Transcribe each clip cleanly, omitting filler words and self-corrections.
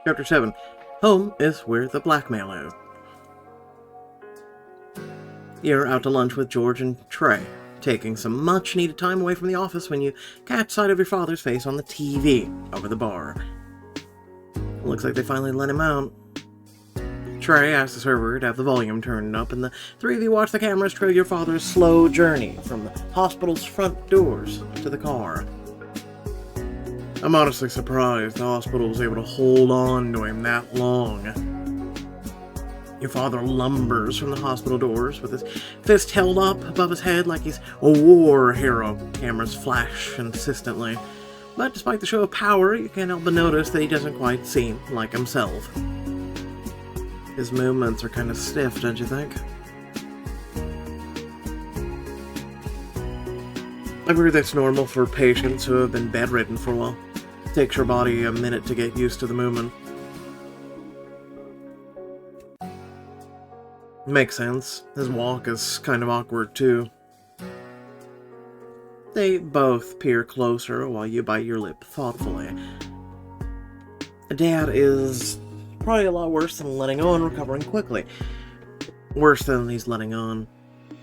Chapter 7. Home is where the blackmail is. You're out to lunch with George and Trey, taking some much-needed time away from the office when you catch sight of your father's face on the TV over the bar. Looks like they finally let him out. Trey asks the server to have the volume turned up, and the three of you watch the cameras trail your father's slow journey from the hospital's front doors to the car. I'm honestly surprised the hospital was able to hold on to him that long. Your father lumbers from the hospital doors with his fist held up above his head like he's a war hero. Cameras flash insistently. But despite the show of power, you can't help but notice that he doesn't quite seem like himself. His movements are kind of stiff, don't you think? I've heard that's normal for patients who have been bedridden for a while. It takes your body a minute to get used to the movement. Makes sense. His walk is kind of awkward, too. They both peer closer while you bite your lip thoughtfully. Dad is probably a lot worse than letting on, recovering quickly. Worse than he's letting on.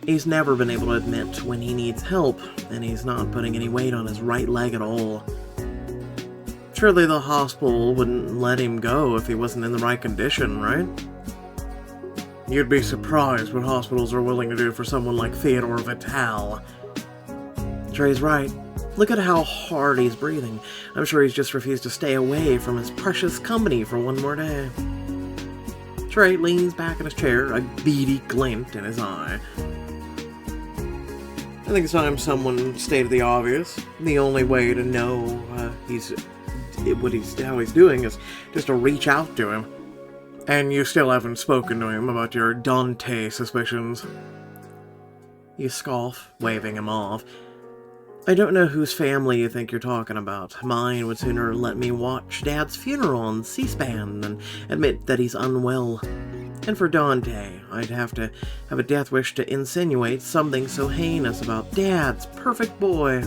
He's never been able to admit when he needs help, and he's not putting any weight on his right leg at all. Surely the hospital wouldn't let him go if he wasn't in the right condition, right? You'd be surprised what hospitals are willing to do for someone like Theodore Vital. Trey's right. Look at how hard he's breathing. I'm sure he's just refused to stay away from his precious company for one more day. Trey leans back in his chair, a beady glint in his eye. I think it's time someone stated the obvious. The only way to know how he's doing is just to reach out to him. And you still haven't spoken to him about your Dante suspicions. You scoff, waving him off. I don't know whose family you think you're talking about. Mine would sooner let me watch Dad's funeral on C-SPAN than admit that he's unwell. And for Dante, I'd have to have a death wish to insinuate something so heinous about Dad's perfect boy.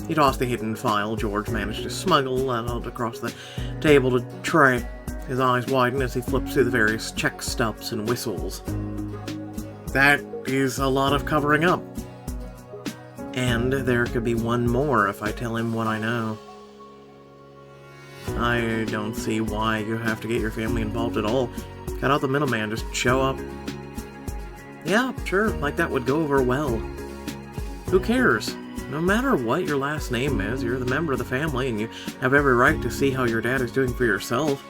He tossed the hidden file George managed to smuggle out across the table to Trey. His eyes widen as he flips through the various check stubs and whistles. That is a lot of covering up. And there could be one more if I tell him what I know. I don't see why you have to get your family involved at all. Cut out the middleman, just show up. Yeah, sure, like that would go over well. Who cares? No matter what your last name is, you're the member of the family and you have every right to see how your dad is doing for yourself.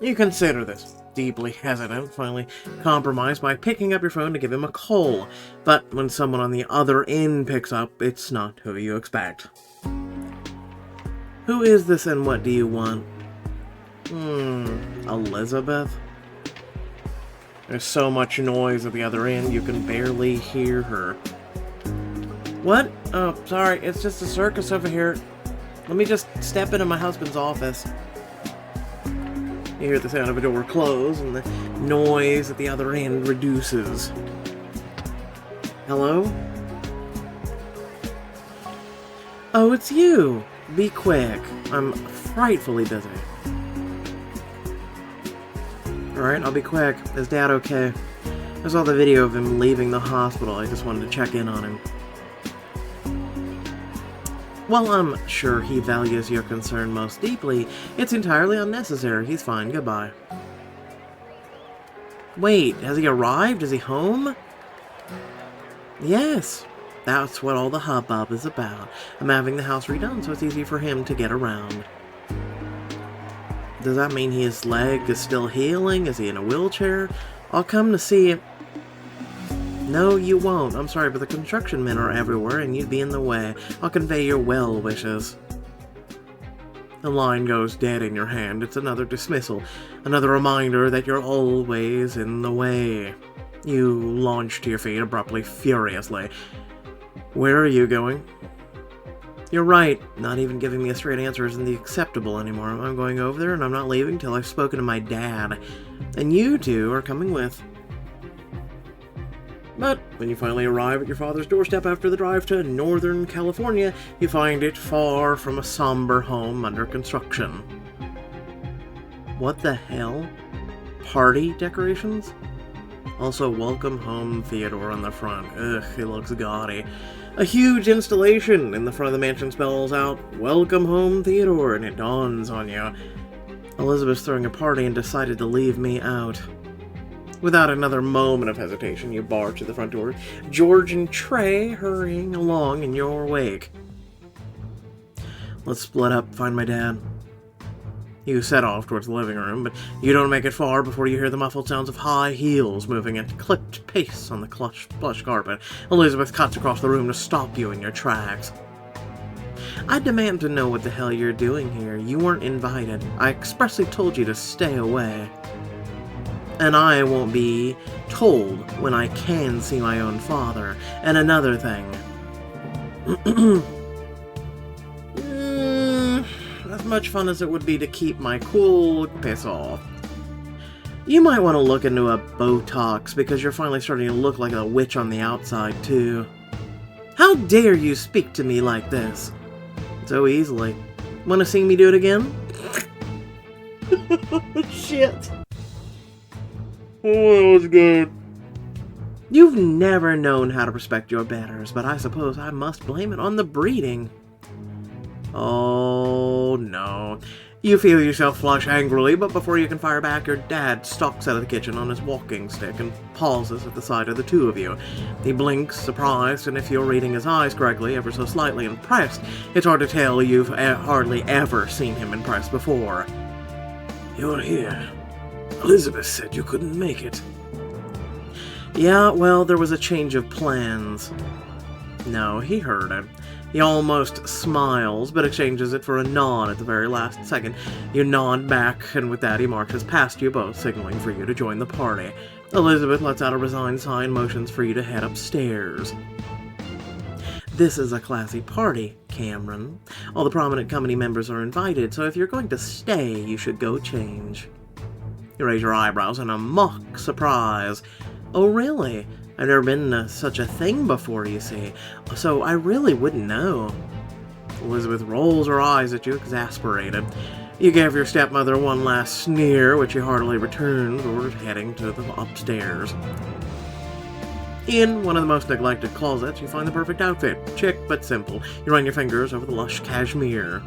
You consider this. Deeply hesitant, finally compromised by picking up your phone to give him a call. But when someone on the other end picks up, it's not who you expect. Who is this and what do you want? Elizabeth? There's so much noise at the other end, you can barely hear her. What? Oh, sorry, it's just a circus over here. Let me just step into my husband's office. You hear the sound of a door close, and the noise at the other end reduces. Hello? Oh, it's you! Be quick. I'm frightfully busy. Alright, I'll be quick. Is Dad okay? I saw the video of him leaving the hospital. I just wanted to check in on him. While I'm sure he values your concern most deeply, it's entirely unnecessary. He's fine. Goodbye. Wait, has he arrived? Is he home? Yes. That's what all the hubbub is about. I'm having the house redone so it's easy for him to get around. Does that mean his leg is still healing? Is he in a wheelchair? I'll come to see him. No, you won't. I'm sorry, but the construction men are everywhere, and you'd be in the way. I'll convey your well wishes. The line goes dead in your hand. It's another dismissal. Another reminder that you're always in the way. You launch to your feet abruptly, furiously. Where are you going? You're right. Not even giving me a straight answer isn't acceptable anymore. I'm going over there, and I'm not leaving till I've spoken to my dad. And you two are coming with. But when you finally arrive at your father's doorstep after the drive to Northern California, you find it far from a somber home under construction. What the hell? Party decorations? Also, welcome home Theodore on the front. Ugh, it looks gaudy. A huge installation in the front of the mansion spells out, "Welcome home Theodore," and it dawns on you. Elizabeth's throwing a party and decided to leave me out. Without another moment of hesitation, you barge to the front door, George and Trey hurrying along in your wake. Let's split up, find my dad. You set off towards the living room, but you don't make it far before you hear the muffled sounds of high heels moving at clipped pace on the plush carpet. Elizabeth cuts across the room to stop you in your tracks. I demand to know what the hell you're doing here. You weren't invited. I expressly told you to stay away. And I won't be told when I can see my own father. And another thing. As much fun as it would be to keep my cool, piss off. You might want to look into a Botox, because you're finally starting to look like a witch on the outside, too. How dare you speak to me like this? So easily. Want to see me do it again? Shit. Oh, that was good. You've never known how to respect your betters, but I suppose I must blame it on the breeding. Oh, no. You feel yourself flush angrily, but before you can fire back, your dad stalks out of the kitchen on his walking stick and pauses at the sight of the two of you. He blinks, surprised, and if you're reading his eyes correctly, ever so slightly impressed, it's hard to tell you've hardly ever seen him impressed before. You're here. Elizabeth said you couldn't make it. Yeah, well, there was a change of plans. No, he heard it. He almost smiles, but exchanges it for a nod at the very last second. You nod back, and with that he marches past you both, signaling for you to join the party. Elizabeth lets out a resigned sigh and motions for you to head upstairs. This is a classy party, Cameron. All the prominent company members are invited, so if you're going to stay, you should go change. You raise your eyebrows in a mock surprise. Oh, really? I've never been such a thing before, you see, so I really wouldn't know. Elizabeth rolls her eyes at you, exasperated. You gave your stepmother one last sneer, which she heartily returned before heading to the upstairs. In one of the most neglected closets, you find the perfect outfit. Chic but simple. You run your fingers over the lush cashmere.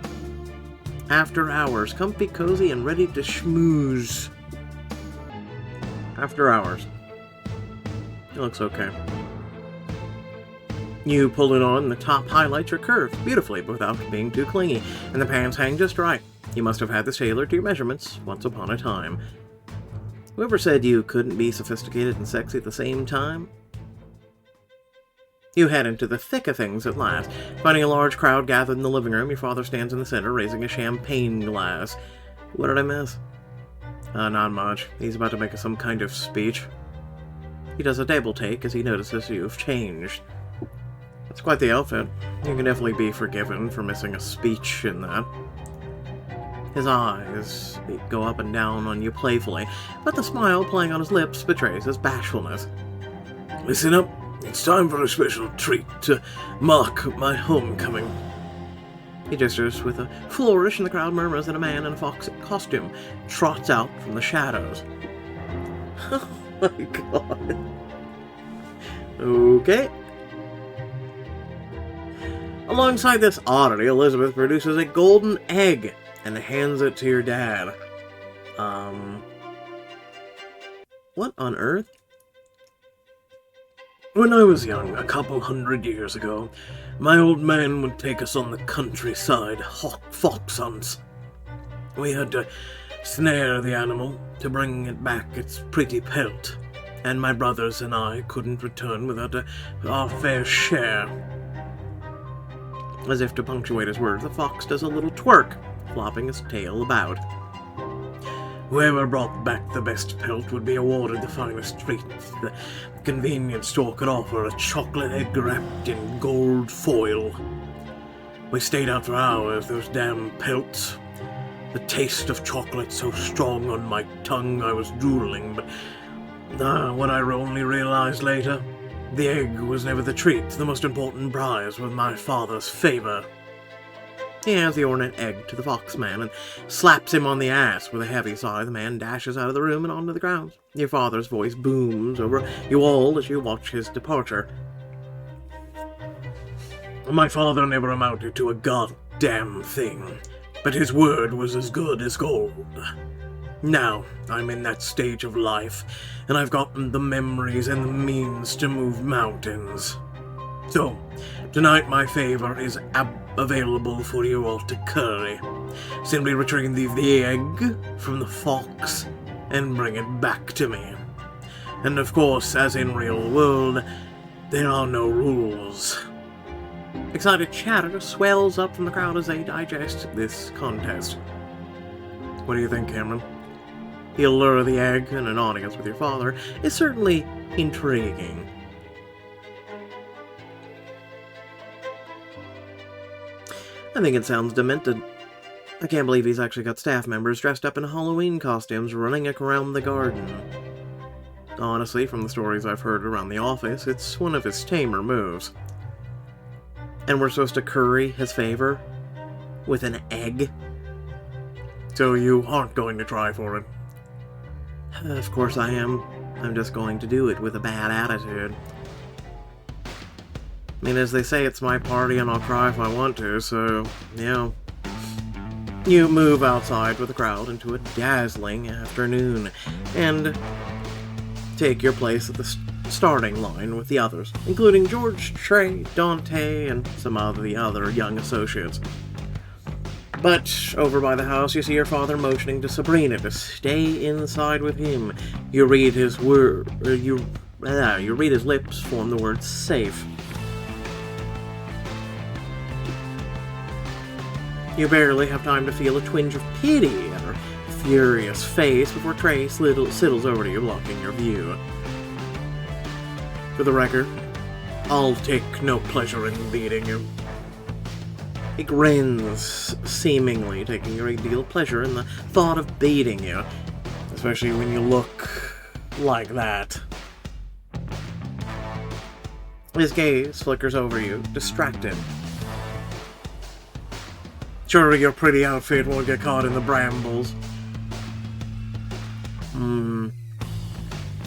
After hours, comfy, cozy, and ready to schmooze. After hours. It looks okay. You pull it on, the top highlights your curves beautifully, but without being too clingy, and the pants hang just right. You must have had this tailored to your measurements once upon a time. Whoever said you couldn't be sophisticated and sexy at the same time? You head into the thick of things at last. Finding a large crowd gathered in the living room, your father stands in the center, raising a champagne glass. What did I miss? Not much. He's about to make some kind of speech. He does a table take as he notices you've changed. That's quite the outfit. You can definitely be forgiven for missing a speech in that. His eyes go up and down on you playfully, but the smile playing on his lips betrays his bashfulness. Listen up. It's time for a special treat to mark my homecoming. He gestures with a flourish, and the crowd murmurs that a man in a fox costume trots out from the shadows. Oh my god. Okay. Alongside this oddity, Elizabeth produces a golden egg and hands it to your dad. What on earth? When I was young, a couple 100 years ago, my old man would take us on the countryside fox hunts. We had to snare the animal to bring it back its pretty pelt, and my brothers and I couldn't return without our fair share. As if to punctuate his words, the fox does a little twerk, flopping his tail about. Whoever brought back the best pelt would be awarded the finest treat. The convenience store could offer a chocolate egg wrapped in gold foil. We stayed out for hours, those damn pelts. The taste of chocolate so strong on my tongue I was drooling, but what I only realized later, The egg was never the treat, the most important prize was my father's favor. He hands the ornate egg to the foxman and slaps him on the ass with a heavy sigh. The man dashes out of the room and onto the ground. Your father's voice booms over you all as you watch his departure. My father never amounted to a goddamn thing, but his word was as good as gold. Now, I'm in that stage of life, and I've gotten the memories and the means to move mountains. So, tonight my favor is available for you all to curry. Simply retrieve the egg from the fox and bring it back to me. And of course, as in real world, there are no rules. Excited chatter swells up from the crowd as they digest this contest. What do you think, Cameron? The allure of the egg and an audience with your father is certainly intriguing. I think it sounds demented. I can't believe he's actually got staff members dressed up in Halloween costumes running around the garden. Honestly, from the stories I've heard around the office, it's one of his tamer moves. And we're supposed to curry his favor with an egg? So you aren't going to try for it? Of course I am. I'm just going to do it with a bad attitude. I mean, as they say, it's my party and I'll cry if I want to, so, yeah. You move outside with the crowd into a dazzling afternoon, and take your place at the starting line with the others, including George, Trey, Dante, and some of the other young associates. But over by the house, you see your father motioning to Sabrina to stay inside with him. You read his you read his lips form the word safe. You barely have time to feel a twinge of pity at her furious face before Trey sidles over to you, blocking your view. For the record, I'll take no pleasure in beating you. He grins, seemingly taking a great deal of pleasure in the thought of beating you, especially when you look like that. His gaze flickers over you, distracted. Sure, your pretty outfit won't get caught in the brambles.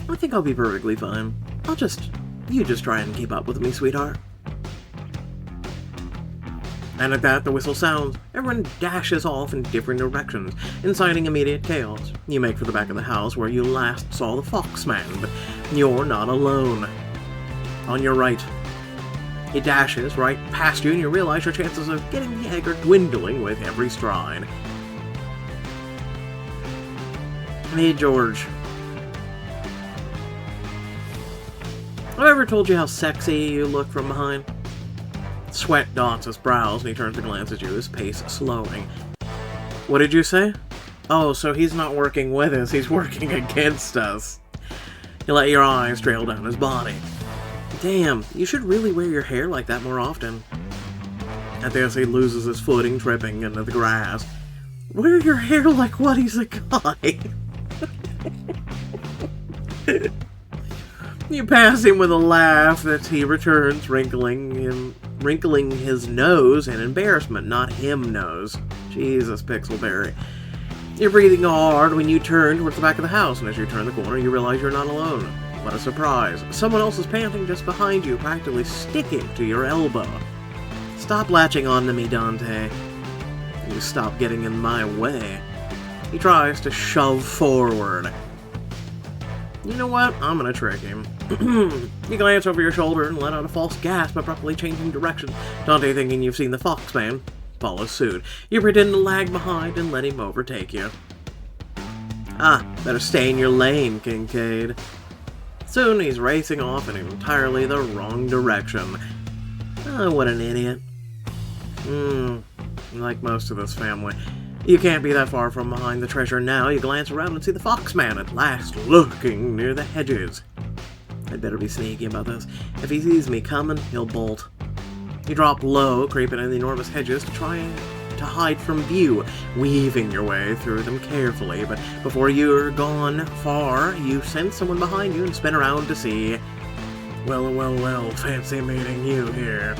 I think I'll be perfectly fine. You just try and keep up with me, sweetheart. And at that, the whistle sounds. Everyone dashes off in different directions, inciting immediate chaos. You make for the back of the house where you last saw the foxman, but you're not alone. On your right, he dashes right past you, and you realize your chances of getting the egg are dwindling with every stride. Hey, George. Have I ever told you how sexy you look from behind? Sweat dots his brows, and he turns to glance at you, his pace slowing. What did you say? Oh, so he's not working with us, he's working against us. You let your eyes trail down his body. Damn, you should really wear your hair like that more often. At this, he loses his footing, tripping into the grass. Wear your hair like what? He's a guy. You pass him with a laugh that he returns, wrinkling his nose in embarrassment, not him nose. Jesus, Pixelberry. You're breathing hard when you turn towards the back of the house, and as you turn the corner, you realize you're not alone. What a surprise. Someone else is panting just behind you, practically sticking to your elbow. Stop latching on to me, Dante. You stop getting in my way. He tries to shove forward. You know what? I'm gonna trick him. You glance over your shoulder and let out a false gasp, abruptly changing direction. Dante, thinking you've seen the foxman, follows suit. You pretend to lag behind and let him overtake you. Better stay in your lane, Kincaid. Soon he's racing off in entirely the wrong direction. Oh, what an idiot. Like most of this family. You can't be that far from behind the treasure now. You glance around and see the foxman at last lurking near the hedges. I'd better be sneaky about this. If he sees me coming, he'll bolt. You drop low, creeping in the enormous hedges to try to hide from view, weaving your way through them carefully, but before you're gone far, you sense someone behind you and spin around to see Well, fancy meeting you here.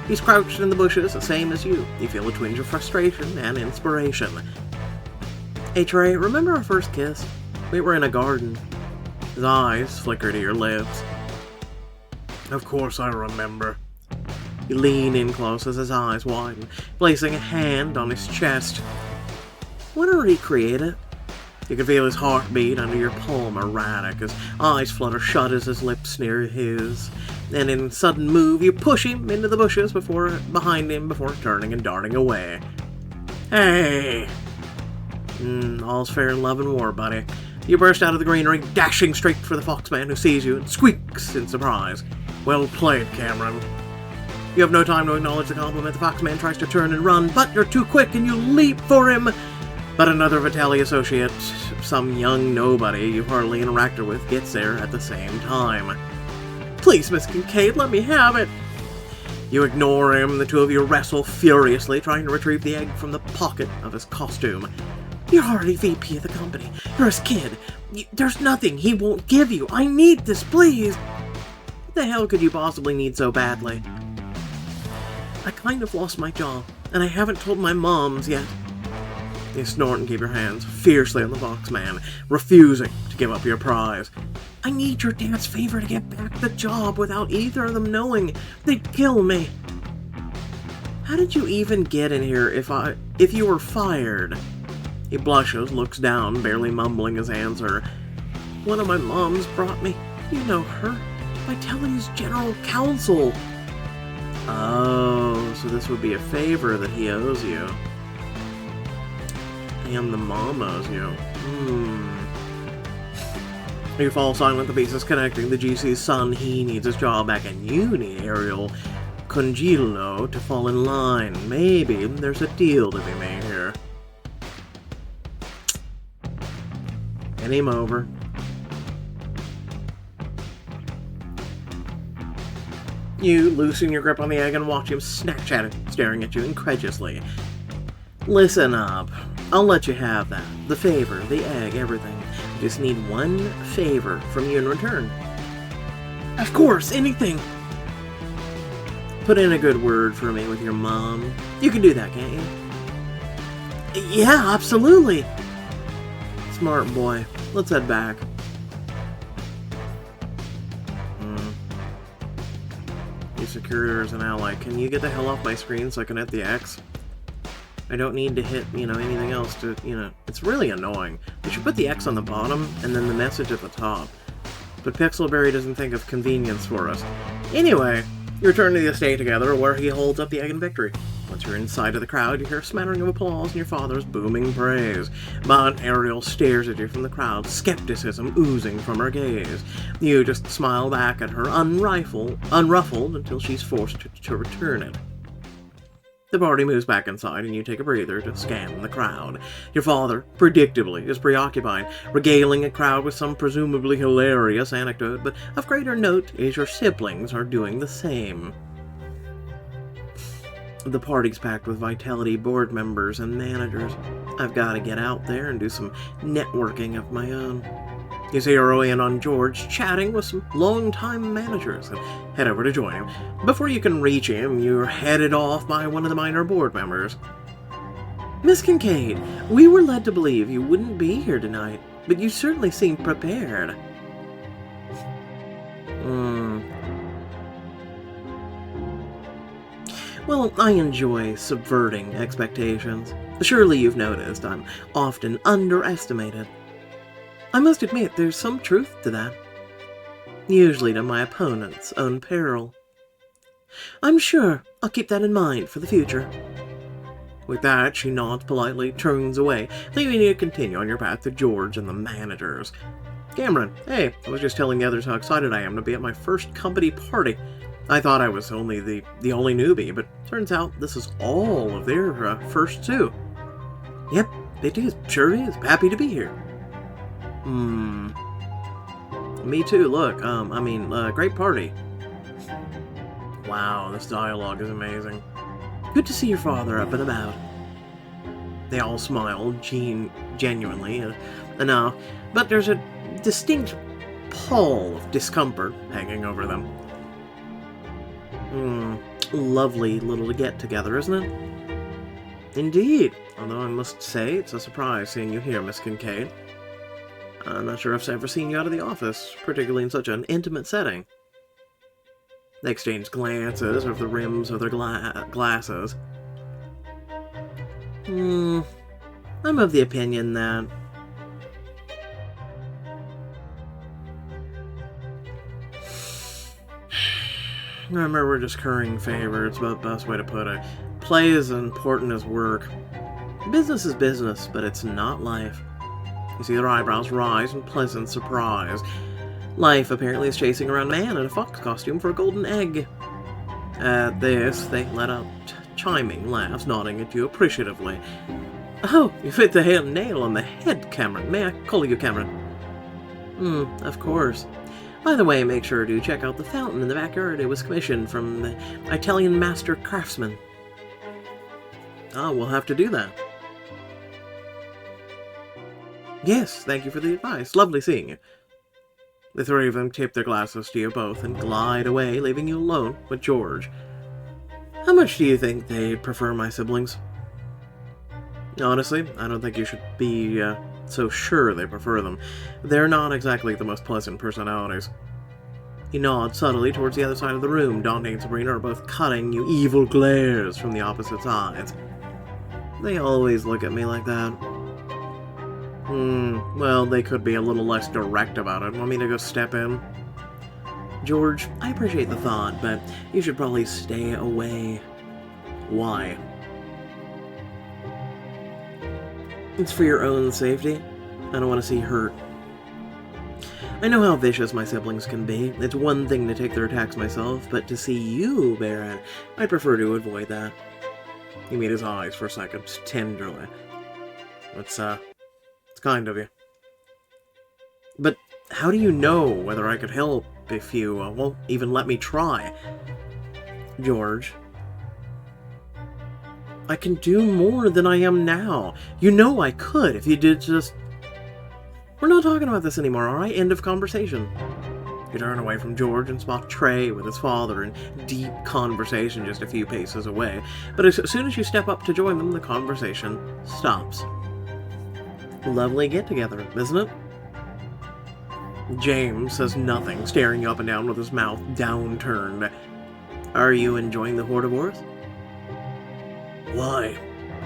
He's crouched in the bushes, the same as you. You feel a twinge of frustration and inspiration. Hey Trey, remember our first kiss? We were in a garden. His eyes flicker to your lips. Of course I remember. You lean in close as his eyes widen, placing a hand on his chest. What a recreate. You can feel his heartbeat under your palm erratic, his eyes flutter shut as his lips near his. And in a sudden move, you push him into the bushes behind him before turning and darting away. Hey! All's fair in love and war, buddy. You burst out of the greenery, dashing straight for the foxman who sees you and squeaks in surprise. Well played, Cameron. You have no time to acknowledge the compliment. The foxman tries to turn and run, but you're too quick and you leap for him. But another Vitali associate, some young nobody you've hardly interacted with, gets there at the same time. Please, Miss Kincaid, let me have it. You ignore him, the two of you wrestle furiously, trying to retrieve the egg from the pocket of his costume. You're already VP of the company. You're his kid. There's nothing he won't give you. I need this, please. What the hell could you possibly need so badly? I kind of lost my job, and I haven't told my moms yet. You snort and keep your hands fiercely on the foxman, refusing to give up your prize. I need your dad's favor to get back the job without either of them knowing. They'd kill me. How did you even get in here if you were fired? He blushes, looks down, barely mumbling his answer. One of my moms brought me. You know her. Vitality's general counsel. Oh, so this would be a favor that he owes you. And the mom owes you. You fall silent, the pieces connecting. The GC's son, he needs his job back, and you need Ariel Congilo to fall in line. Maybe there's a deal to be made here. Game over. You loosen your grip on the egg and watch him snatch at it, staring at you incredulously. Listen up. I'll let you have that. The favor, the egg, everything. I just need one favor from you in return. Of course, anything. Put in a good word for me with your mom. You can do that, can't you? Yeah, absolutely. Smart boy. Let's head back. You secured her as an ally. Can you get the hell off my screen so I can hit the X? I don't need to hit, anything else to, it's really annoying. We should put the X on the bottom and then the message at the top. But Pixelberry doesn't think of convenience for us. Anyway, you return to the estate together where he holds up the egg in victory. Once you're inside of the crowd, you hear a smattering of applause and your father's booming praise. But Ariel stares at you from the crowd, skepticism oozing from her gaze. You just smile back at her, unruffled, until she's forced to return it. The party moves back inside, and you take a breather to scan the crowd. Your father, predictably, is preoccupied, regaling a crowd with some presumably hilarious anecdote, but of greater note is your siblings are doing the same. The party's packed with Vitality board members and managers. I've got to get out there and do some networking of my own. You zero in on George chatting with some longtime managers and head over to join him. Before you can reach him, you're headed off by one of the minor board members. Miss Kincaid, we were led to believe you wouldn't be here tonight, but you certainly seem prepared. Well, I enjoy subverting expectations. Surely you've noticed I'm often underestimated. I must admit there's some truth to that. Usually to my opponent's own peril. I'm sure I'll keep that in mind for the future. With that, she nods politely, turns away, leaving you to continue on your path to George and the managers. Cameron, hey, I was just telling the others how excited I am to be at my first company party. I thought I was only the only newbie, but turns out this is all of their first too. Yep, it is. Sure is. Happy to be here. Me too, look. Great party. Wow, this dialogue is amazing. Good to see your father up and about. They all smile, genuinely enough, but there's a distinct pall of discomfort hanging over them. Lovely little get-together, isn't it? Indeed, although I must say it's a surprise seeing you here, Miss Kincaid. I'm not sure I've ever seen you out of the office, particularly in such an intimate setting. They exchange glances over the rims of their glasses. I'm of the opinion that... Remember, we're just currying favors, but best way to put it. Play is as important as work. Business is business, but it's not life. You see their eyebrows rise in pleasant surprise. Life apparently is chasing around a man in a fox costume for a golden egg. At this, they let out chiming laughs, nodding at you appreciatively. Oh, you hit the nail on the head, Cameron. May I call you Cameron? Of course. By the way, make sure to check out the fountain in the backyard. It was commissioned from the Italian master craftsman. We'll have to do that. Yes, thank you for the advice. Lovely seeing you. The three of them tip their glasses to you both and glide away, leaving you alone with George. How much do you think they prefer my siblings? Honestly, I don't think you should be so sure they prefer them. They're not exactly the most pleasant personalities. He nods subtly towards the other side of the room. Dante and Sabrina are both cutting you evil glares from the opposite sides. They always look at me like that. Well, they could be a little less direct about it. Want me to go step in? George, I appreciate the thought, but you should probably stay away. Why? It's for your own safety. I don't want to see you hurt. I know how vicious my siblings can be. It's one thing to take their attacks myself, but to see you bear it, I'd prefer to avoid that. He made his eyes for a second, tenderly. It's kind of you. But how do you know whether I could help if you won't even let me try? George, I can do more than I am now. You know I could if you did just... We're not talking about this anymore, alright? End of conversation. You turn away from George and spot Trey with his father in deep conversation just a few paces away. But as soon as you step up to join them, the conversation stops. Lovely get-together, isn't it? James says nothing, staring you up and down with his mouth downturned. Are you enjoying the hors d'oeuvres? Why?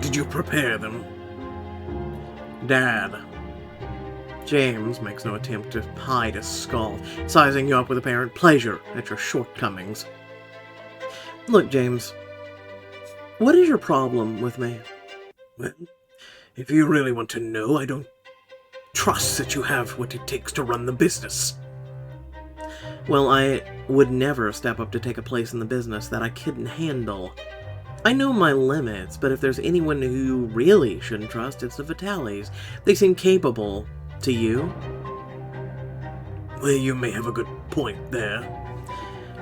Did you prepare them? Dad. James makes no attempt to hide his scoff, sizing you up with apparent pleasure at your shortcomings. Look, James, what is your problem with me? Well, if you really want to know, I don't trust that you have what it takes to run the business. Well, I would never step up to take a place in the business that I couldn't handle. I know my limits, but if there's anyone who you really shouldn't trust, it's the Vitalis. They seem capable. To you? Well, you may have a good point there.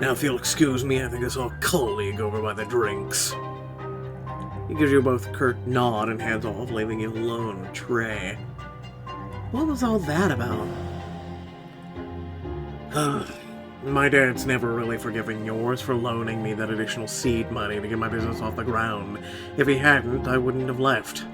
Now, if you'll excuse me, I think I saw a colleague over by the drinks. He gives you both a curt nod and hands off, leaving you alone with Trey. What was all that about? My dad's never really forgiven yours for loaning me that additional seed money to get my business off the ground. If he hadn't, I wouldn't have left.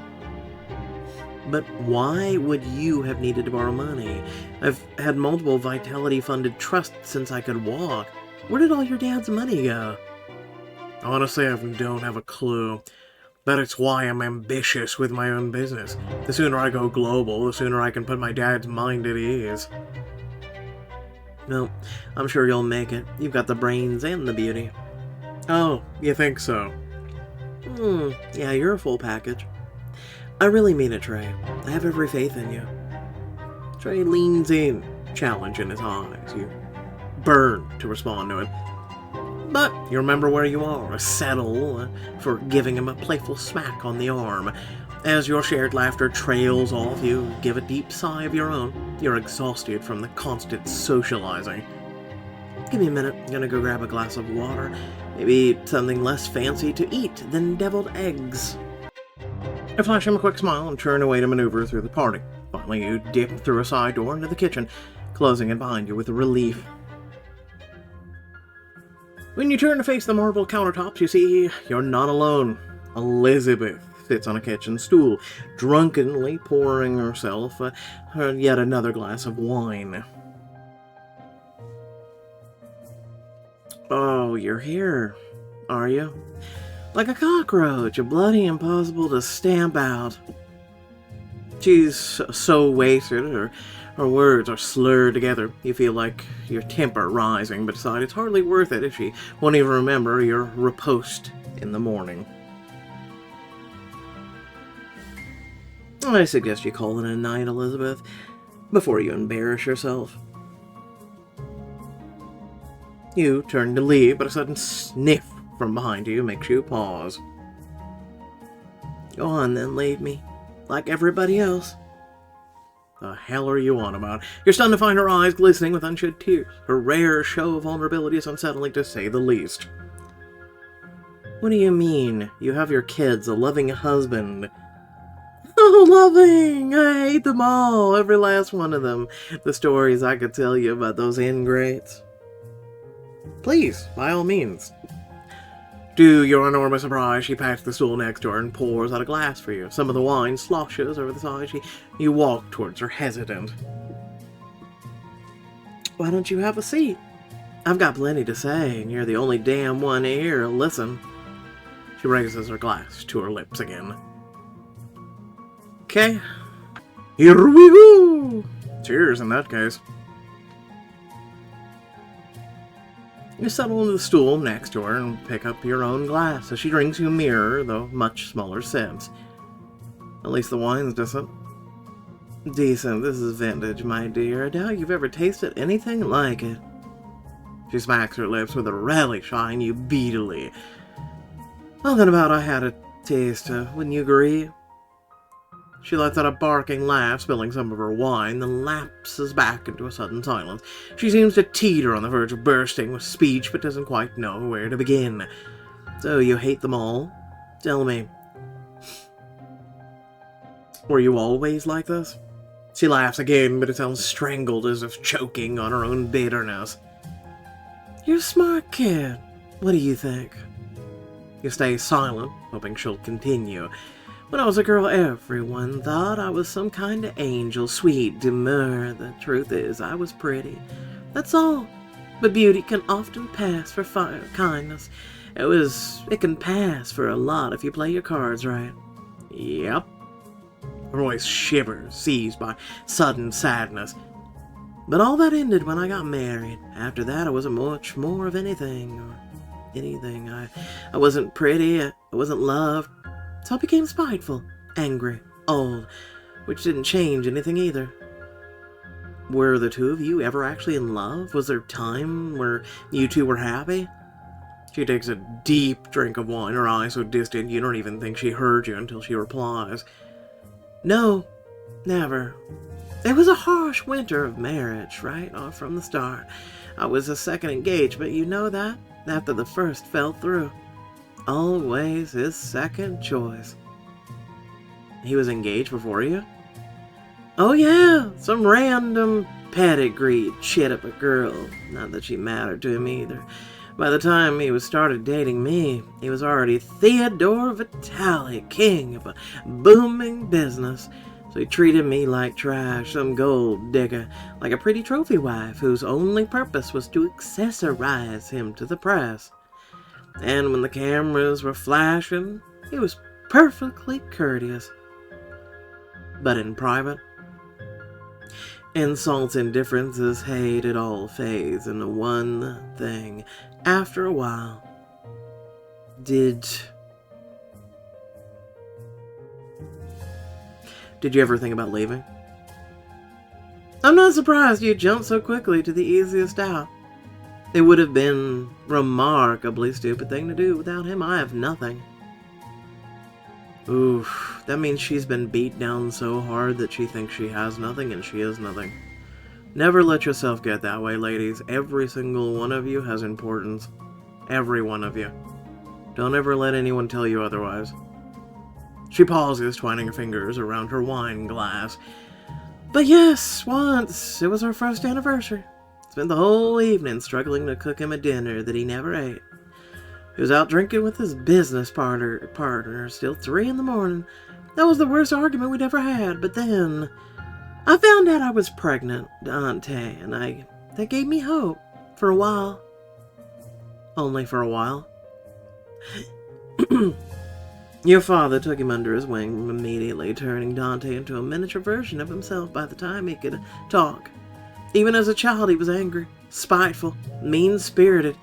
But why would you have needed to borrow money? I've had multiple Vitality-funded trusts since I could walk. Where did all your dad's money go? Honestly, I don't have a clue. But it's why I'm ambitious with my own business. The sooner I go global, the sooner I can put my dad's mind at ease. No, I'm sure you'll make it. You've got the brains and the beauty. Oh, you think so? Yeah, you're a full package. I really mean it, Trey. I have every faith in you. Trey leans in, challenge in his eyes. You burn to respond to it. But you remember where you are, settle for giving him a playful smack on the arm. As your shared laughter trails off, you give a deep sigh of your own. You're exhausted from the constant socializing. Give me a minute. I'm gonna go grab a glass of water. Maybe something less fancy to eat than deviled eggs. I flash him a quick smile and turn away to maneuver through the party. Finally, you dip through a side door into the kitchen. closing it behind you with relief. When you turn to face the marble countertops, you see you're not alone. Elizabeth sits on a kitchen stool, drunkenly pouring herself yet another glass of wine. Oh, you're here, are you? Like a cockroach, a bloody impossible to stamp out. She's so wasted, her words are slurred together. You feel like your temper rising, but decide it's hardly worth it if she won't even remember your riposte in the morning. I suggest you call it a night, Elizabeth, before you embarrass yourself. You turn to leave, but a sudden sniff from behind you makes you pause. Go on then, leave me. Like everybody else. The hell are you on about? You're stunned to find her eyes glistening with unshed tears. Her rare show of vulnerability is unsettling, to say the least. What do you mean? You have your kids, a loving husband. Oh, loving! I hate them all, every last one of them. The stories I could tell you about those ingrates. Please, by all means. To your enormous surprise, she pats the stool next to her and pours out a glass for you. Some of the wine sloshes over the side. You walk towards her, hesitant. Why don't you have a seat? I've got plenty to say, and you're the only damn one here. Listen. She raises her glass to her lips again. Okay. Here we go! Cheers in that case. You settle into the stool next to her and pick up your own glass as she drinks you a mirror, though much smaller sips. At least the wine's decent. Decent, this is vintage, my dear. I doubt you've ever tasted anything like it. She smacks her lips with a relish, eyeing you beadily. Well, then about I had a taste, wouldn't you agree? She lets out a barking laugh, spilling some of her wine, then lapses back into a sudden silence. She seems to teeter on the verge of bursting with speech, but doesn't quite know where to begin. So you hate them all? Tell me. Were you always like this? She laughs again, but it sounds strangled, as if choking on her own bitterness. You're a smart kid. What do you think? You stay silent, hoping she'll continue. When I was a girl, everyone thought I was some kind of angel, sweet, demure. The truth is, I was pretty. That's all. But beauty can often pass for kindness. It can pass for a lot if you play your cards right. Yep. Her voice shivers, seized by sudden sadness. But all that ended when I got married. After that, I wasn't much more of anything. I wasn't pretty. I wasn't loved. So I became spiteful, angry, old, which didn't change anything either. Were the two of you ever actually in love? Was there time where you two were happy? She takes a deep drink of wine, her eyes so distant you don't even think she heard you until she replies. No, never. It was a harsh winter of marriage, right off from the start. I was a second engagement, you know that? After the first fell through. Always his second choice. He was engaged before you? Oh yeah, some random pedigreed chit of a girl. Not that she mattered to him either. By the time he started dating me, he was already Theodore Vitali, king of a booming business. So he treated me like trash, some gold digger, like a pretty trophy wife whose only purpose was to accessorize him to the press. And when the cameras were flashing, he was perfectly courteous. But in private, insults, indifferences, hate, it all fades into one thing. After a while, did you ever think about leaving? I'm not surprised you jumped so quickly to the easiest out. It would have been a remarkably stupid thing to do. Without him, I have nothing. Oof, that means she's been beat down so hard that she thinks she has nothing and she is nothing. Never let yourself get that way, ladies. Every single one of you has importance. Every one of you. Don't ever let anyone tell you otherwise. She pauses, twining her fingers around her wine glass. But yes, once, it was our first anniversary. Spent the whole evening struggling to cook him a dinner that he never ate. He was out drinking with his business partner till 3 in the morning. That was the worst argument we'd ever had, but then I found out I was pregnant, Dante, and that gave me hope. For a while. Only for a while. Your father took him under his wing, immediately turning Dante into a miniature version of himself by the time he could talk. Even as a child, he was angry, spiteful, mean-spirited,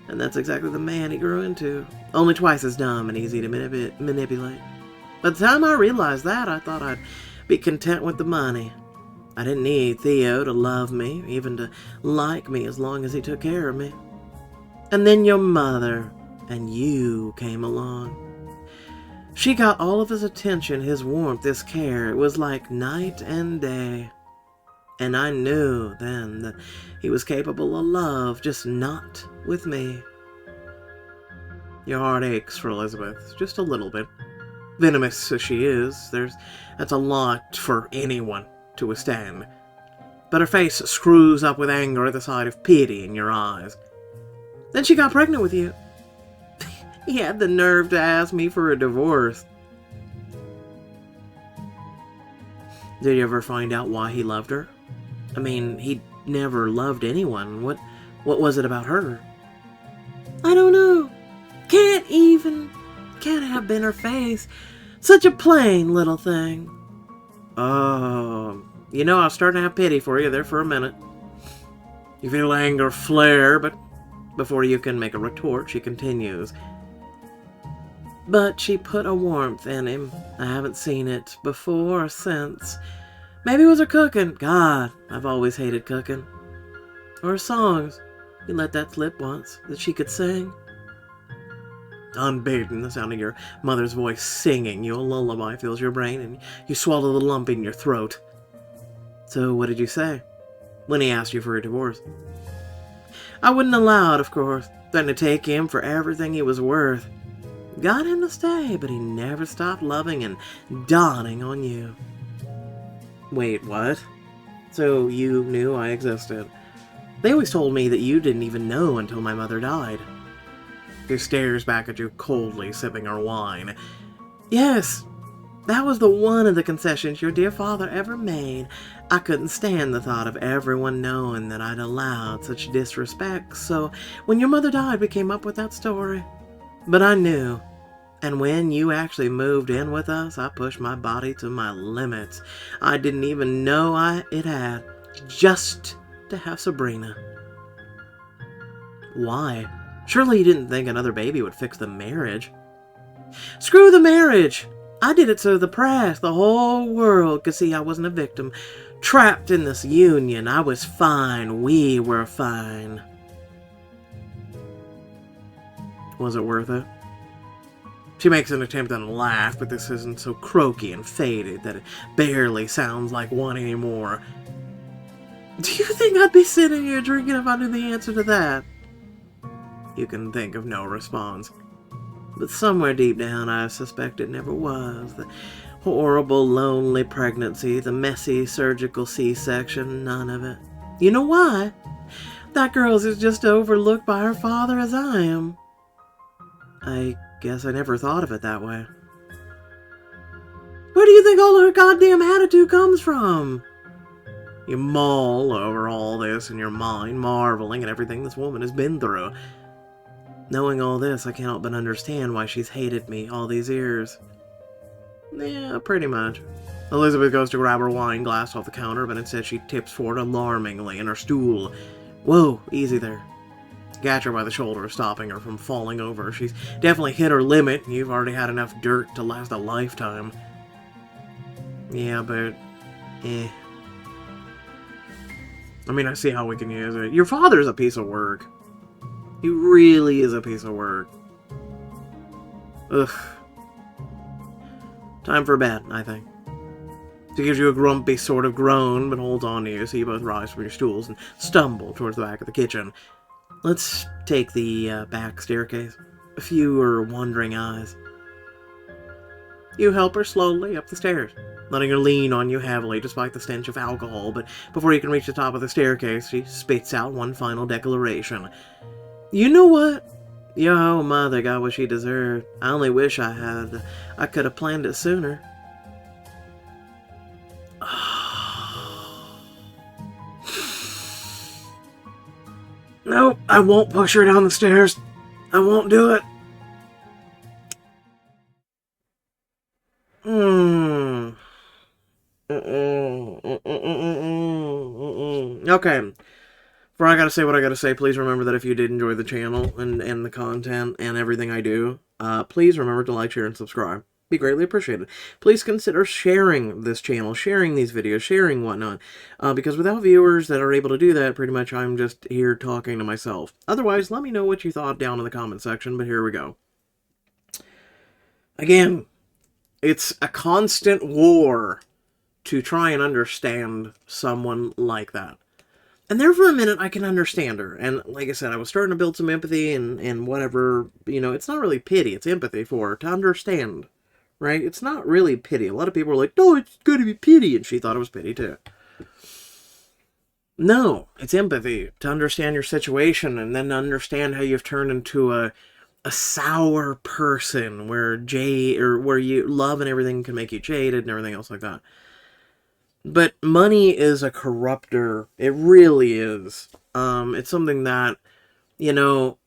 and that's exactly the man he grew into. Only twice as dumb and easy to manipulate. By the time I realized that, I thought I'd be content with the money. I didn't need Theo to love me, even to like me as long as he took care of me. And then your mother and you came along. She got all of his attention, his warmth, his care. It was like night and day. And I knew then that he was capable of love, just not with me. Your heart aches for Elizabeth, just a little bit. Venomous as she is, that's a lot for anyone to withstand. But her face screws up with anger at the sight of pity in your eyes. Then she got pregnant with you. He had the nerve to ask me for a divorce. Did you ever find out why he loved her? I mean, he never loved anyone. What was it about her? I don't know. Can't have been her face. Such a plain little thing. Oh, I was starting to have pity for you there for a minute. You feel anger flare, but before you can make a retort, she continues. But she put a warmth in him. I haven't seen it before or since. Maybe it was her cooking. God, I've always hated cooking. Or her songs. You let that slip once, that she could sing. Unbidden, the sound of your mother's voice singing you a lullaby fills your brain, and you swallow the lump in your throat. So what did you say when he asked you for a divorce? I wouldn't allow it, of course. Threatened to take him for everything he was worth. Got him to stay, but he never stopped loving and dawning on you. Wait, what? So you knew I existed? They always told me that you didn't even know until my mother died. She stares back at you coldly, sipping her wine. Yes, that was the one of the concessions your dear father ever made. I couldn't stand the thought of everyone knowing that I'd allowed such disrespect, so when your mother died, we came up with that story. But I knew, and when you actually moved in with us, I pushed my body to my limits. I didn't even know it had, just to have Sabrina. Why? Surely you didn't think another baby would fix the marriage. Screw the marriage! I did it so the press, the whole world, could see I wasn't a victim. Trapped in this union, I was fine. We were fine. Was it worth it? She makes an attempt at a laugh, but this isn't so croaky and faded that it barely sounds like one anymore. Do you think I'd be sitting here drinking if I knew the answer to that? You can think of no response. But somewhere deep down, I suspect it never was. The horrible, lonely pregnancy, the messy surgical C-section, none of it. You know why? That girl's as just overlooked by her father as I am. I guess I never thought of it that way. Where do you think all her goddamn attitude comes from? You mull over all this in your mind, marveling at everything this woman has been through. Knowing all this, I cannot but understand why she's hated me all these years. Yeah, pretty much. Elizabeth goes to grab her wine glass off the counter, but instead she tips forward alarmingly in her stool. Whoa, easy there. Catch her by the shoulder, stopping her from falling over. She's definitely hit her limit, and you've already had enough dirt to last a lifetime. Yeah, but... I mean, I see how we can use it. Your father's a piece of work. He really is a piece of work. Ugh. Time for bed, I think. She gives you a grumpy sort of groan, but holds on to you, so you both rise from your stools and stumble towards the back of the kitchen. Let's take the back staircase. A few wondering eyes. You help her slowly up the stairs. letting her lean on you heavily despite the stench of alcohol, but before you can reach the top of the staircase, she spits out one final declaration. You know what? Your mother got what she deserved. I only wish I could have planned it sooner. No, I won't push her down the stairs. I won't do it. Okay. Before I gotta say what I gotta say, please remember that if you did enjoy the channel and the content and everything I do, please remember to like, share, and subscribe. Be greatly appreciated. Please consider sharing this channel, sharing these videos, sharing whatnot, because without viewers that are able to do that, pretty much I'm just here talking to myself. Otherwise, let me know what you thought down in the comment section, but here we go. Again, it's a constant war to try and understand someone like that. And there for a minute, I can understand her. And like I said, I was starting to build some empathy and whatever. You know, it's not really pity. It's empathy for her to understand, right? It's not really pity. A lot of people are like, no, it's going to be pity. And she thought it was pity, too. No, it's empathy to understand your situation and then understand how you've turned into a sour person where where you love and everything can make you jaded and everything else like that. But money is a corrupter. It really is. It's something that, you know,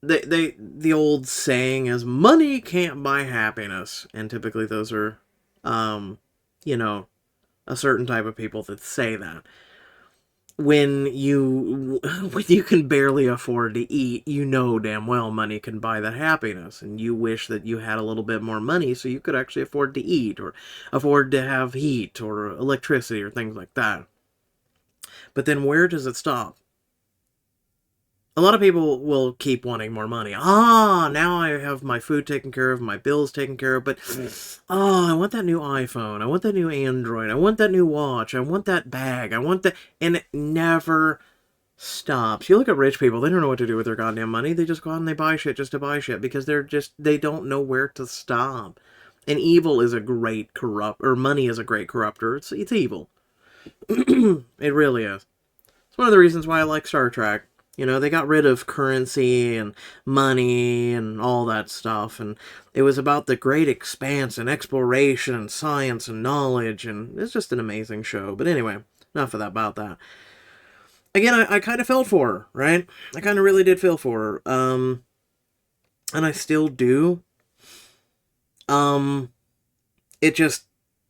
the old saying is money can't buy happiness. And typically those are, you know, a certain type of people that say that. When you can barely afford to eat, you know damn well money can buy that happiness, and you wish that you had a little bit more money so you could actually afford to eat or afford to have heat or electricity or things like that. But then where does it stop? A lot of people will keep wanting more money. Now I have my food taken care of, my bills taken care of, but I want that new iPhone, I want that new Android, I want that new watch, I want that bag, I want that, and it never stops. You look at rich people, they don't know what to do with their goddamn money. They just go out and they buy shit just to buy shit because they don't know where to stop. And evil is a great money is a great corrupter. It's evil. It really is. It's one of the reasons why I like Star Trek. You know, they got rid of currency and money and all that stuff, and it was about the great expanse and exploration and science and knowledge, and it's just an amazing show. But anyway, enough of that about that. Again, I kind of felt for her, right? I kind of really did feel for her. And I still do. It just,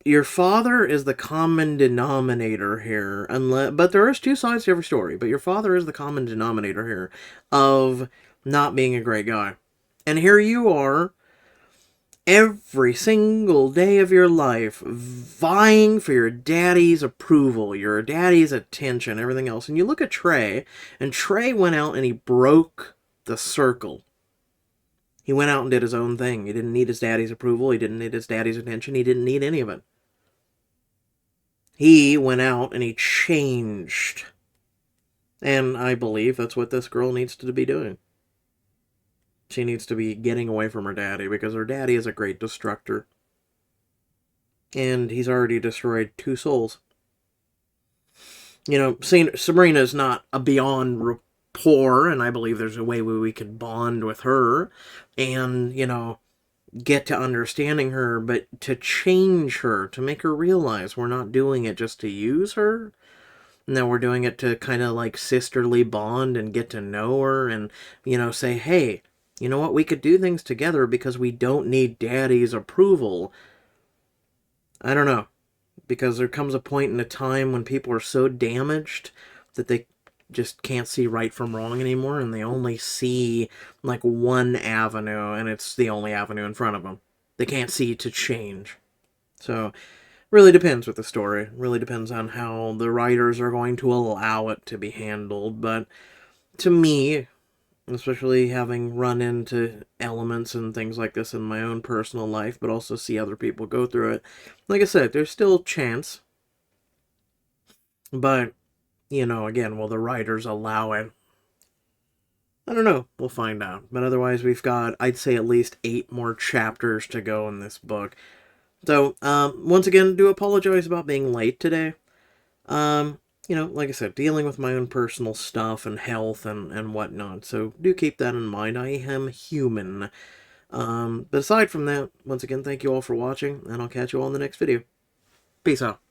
your father is the common denominator here, but there is two sides to every story, but your father is the common denominator here of not being a great guy. And here you are, every single day of your life, vying for your daddy's approval, your daddy's attention, everything else. And you look at Trey, and Trey went out and he broke the circle. He went out and did his own thing. He didn't need his daddy's approval. He didn't need his daddy's attention. He didn't need any of it. He went out and he changed. And I believe that's what this girl needs to be doing. She needs to be getting away from her daddy because her daddy is a great destructor. And he's already destroyed 2 souls. You know, Sabrina is not a beyond rapport, and I believe there's a way where we can bond with her and, you know, get to understanding her, but to change her, to make her realize we're not doing it just to use her. No, we're doing it to kind of like sisterly bond and get to know her and, you know, say, hey, you know what, we could do things together because we don't need daddy's approval. I don't know. Because there comes a point in a time when people are so damaged that they just can't see right from wrong anymore, and they only see like one avenue, and it's the only avenue in front of them. They can't see to change. So, really depends with the story. Really depends on how the writers are going to allow it to be handled. But to me, especially having run into elements and things like this in my own personal life, but also see other people go through it, like I said, there's still a chance. But, you know, again, will the writers allow it? I don't know. We'll find out. But otherwise, we've got, I'd say, at least 8 more chapters to go in this book. So, once again, do apologize about being late today. Like I said, dealing with my own personal stuff and health and whatnot. So do keep that in mind. I am human. But aside from that, once again, thank you all for watching, and I'll catch you all in the next video. Peace out.